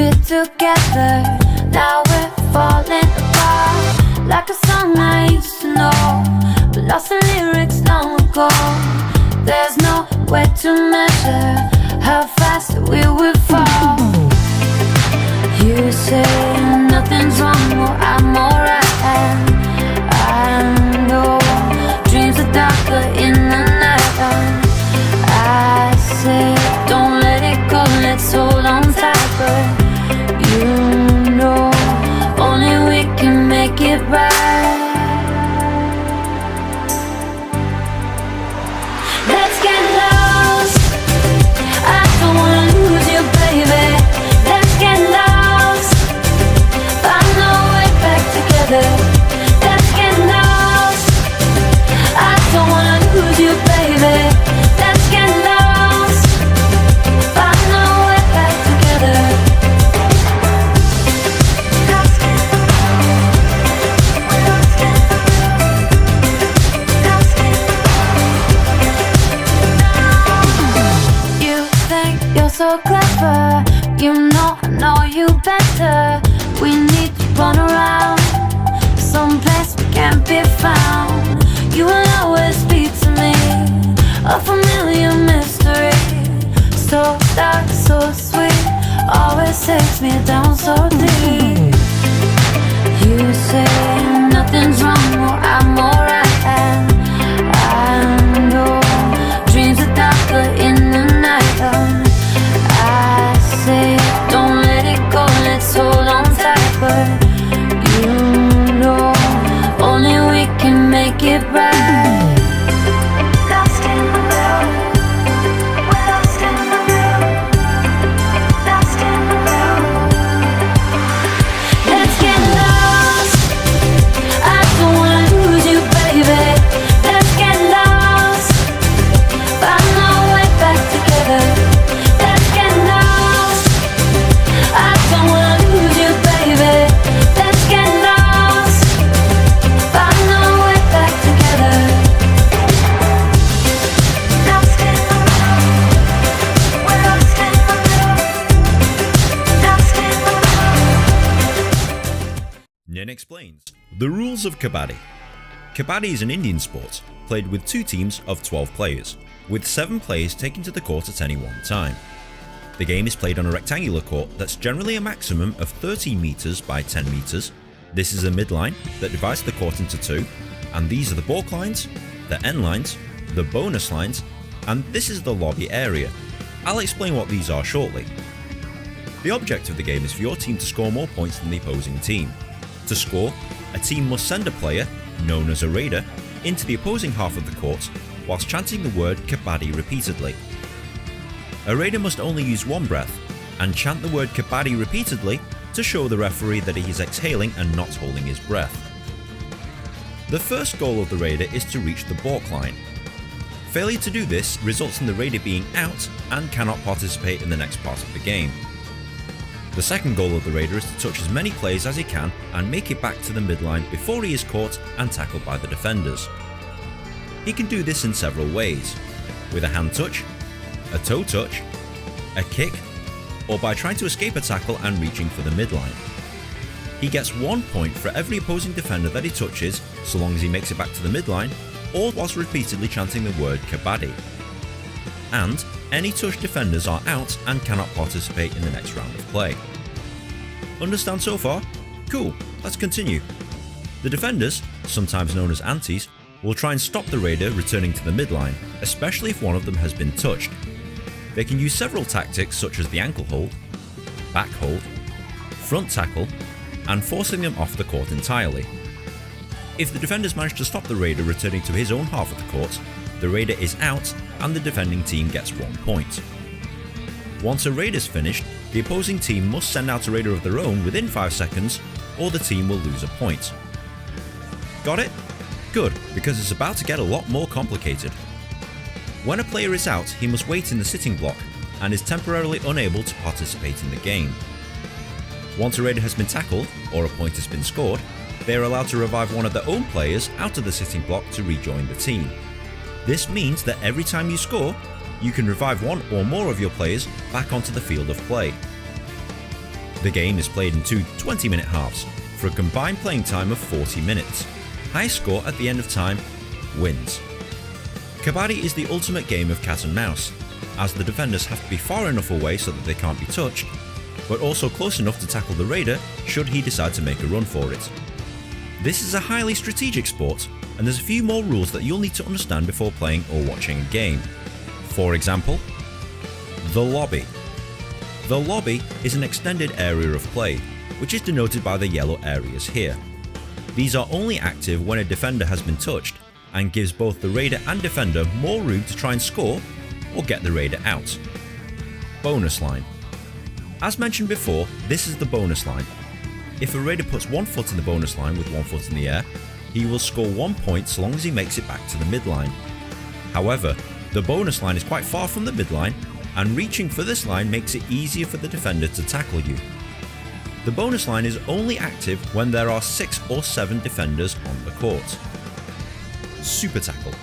fit together. Now we're falling apart, like a song I used to know, but lost the lyrics long ago. There's no way to measure how fast we will fall. You say nothing's wrong, well I'm alright. I know dreams are darker in the night. I say don't let it go, let's hold on tight. But you know only we can make it right. Let's get lost, I don't wanna lose you, baby. Let's get lost, find our way back together. Let's get lost, I don't wanna lose you, baby. Let's get lost, find our way back together. You think you're so clever, you know I know you better. We need to run around someplace we can't be found. You will always be to me a familiar mystery, so dark, so sweet, always takes me down so deep. You say nothing's wrong, well I'm alright. I know dreams are darker in the night. I say don't let it go, let's hold on tight. But you know only we can make it right. Lost in the middle, we're lost in the middle, lost in the middle. Let's get lost, I don't wanna lose you, baby. Let's get lost, find our way back together. Let's get lost, I don't wanna lose you, baby. Let's get lost, find our way back together. Lost in the middle, we're lost in the middle, lost in the middle. Nin explains the rules of Kabaddi. Kabaddi is an Indian sport played with two teams of 12 players, with 7 players taken to the court at any one time. The game is played on a rectangular court that's generally a maximum of 13 meters by 10 meters. This is a midline that divides the court into 2, and these are the balk lines, the end lines, the bonus lines, and this is the lobby area. I'll explain what these are shortly. The object of the game is for your team to score more points than the opposing team. To score, a team must send a player, known as a raider, into the opposing half of the court whilst chanting the word Kabaddi repeatedly. A raider must only use one breath and chant the word Kabaddi repeatedly to show the referee that he is exhaling and not holding his breath. The first goal of the raider is to reach the balk line. Failure to do this results in the raider being out and cannot participate in the next part of the game. The second goal of the raider is to touch as many players as he can and make it back to the midline before he is caught and tackled by the defenders. He can do this in several ways, with a hand touch, a toe touch, a kick, or by trying to escape a tackle and reaching for the midline. He gets 1 point for every opposing defender that he touches, so long as he makes it back to the midline, or whilst repeatedly chanting the word Kabaddi. And any touched defenders are out and cannot participate in the next round of play. Understand so far? Cool, let's continue. The defenders, sometimes known as antis, will try and stop the raider returning to the midline, especially if one of them has been touched. They can use several tactics such as the ankle hold, back hold, front tackle, and forcing them off the court entirely. If the defenders manage to stop the raider returning to his own half of the court, the raider is out and the defending team gets 1 point. Once a raid is finished, the opposing team must send out a raider of their own within 5 seconds, or the team will lose a point. Got it? Good, because it's about to get a lot more complicated. When a player is out, he must wait in the sitting block and is temporarily unable to participate in the game. Once a raider has been tackled, or a point has been scored, they are allowed to revive one of their own players out of the sitting block to rejoin the team. This means that every time you score, you can revive one or more of your players back onto the field of play. The game is played in two 20-minute halves for a combined playing time of 40 minutes. Highest score at the end of time wins. Kabaddi is the ultimate game of cat and mouse, as the defenders have to be far enough away so that they can't be touched, but also close enough to tackle the raider should he decide to make a run for it. This is a highly strategic sport, and there's a few more rules that you'll need to understand before playing or watching a game. For example, the lobby. The lobby is an extended area of play, which is denoted by the yellow areas here. These are only active when a defender has been touched, and gives both the raider and defender more room to try and score or get the raider out. Bonus line. As mentioned before, this is the bonus line. If a raider puts 1 foot in the bonus line with 1 foot in the air, he will score 1 point so long as he makes it back to the midline. However, the bonus line is quite far from the midline, and reaching for this line makes it easier for the defender to tackle you. The bonus line is only active when there are 6 or 7 defenders on the court. Super tackle.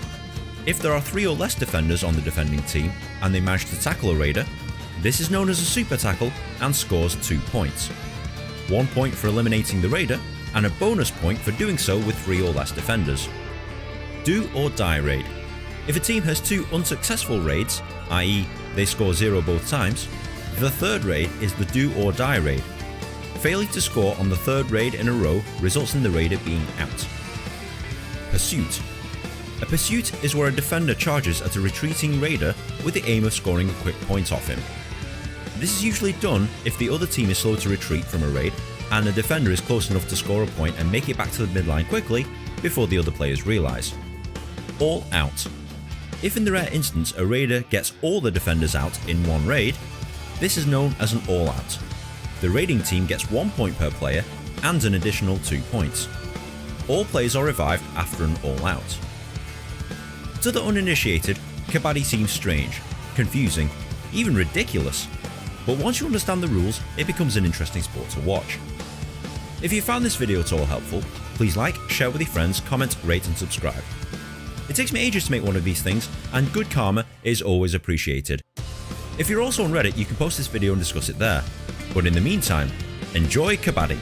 If there are 3 or less defenders on the defending team and they manage to tackle a raider, this is known as a super tackle and scores 2 points. 1 point for eliminating the raider and a bonus point for doing so with 3 or less defenders. Do or die raid. If a team has 2 unsuccessful raids, i.e. they score 0 both times, the third raid is the do or die raid. Failing to score on the third raid in a row results in the raider being out. Pursuit. A pursuit is where a defender charges at a retreating raider with the aim of scoring a quick point off him. This is usually done if the other team is slow to retreat from a raid and the defender is close enough to score a point and make it back to the midline quickly before the other players realise. All out. If in the rare instance a raider gets all the defenders out in one raid, this is known as an all out. The raiding team gets 1 point per player and an additional 2 points. All players are revived after an all out. To the uninitiated, Kabaddi seems strange, confusing, even ridiculous, but once you understand the rules, it becomes an interesting sport to watch. If you found this video at all helpful, please like, share with your friends, comment, rate and subscribe. It takes me ages to make one of these things, and good karma is always appreciated. If you're also on Reddit, you can post this video and discuss it there. But in the meantime, enjoy Kabaddi!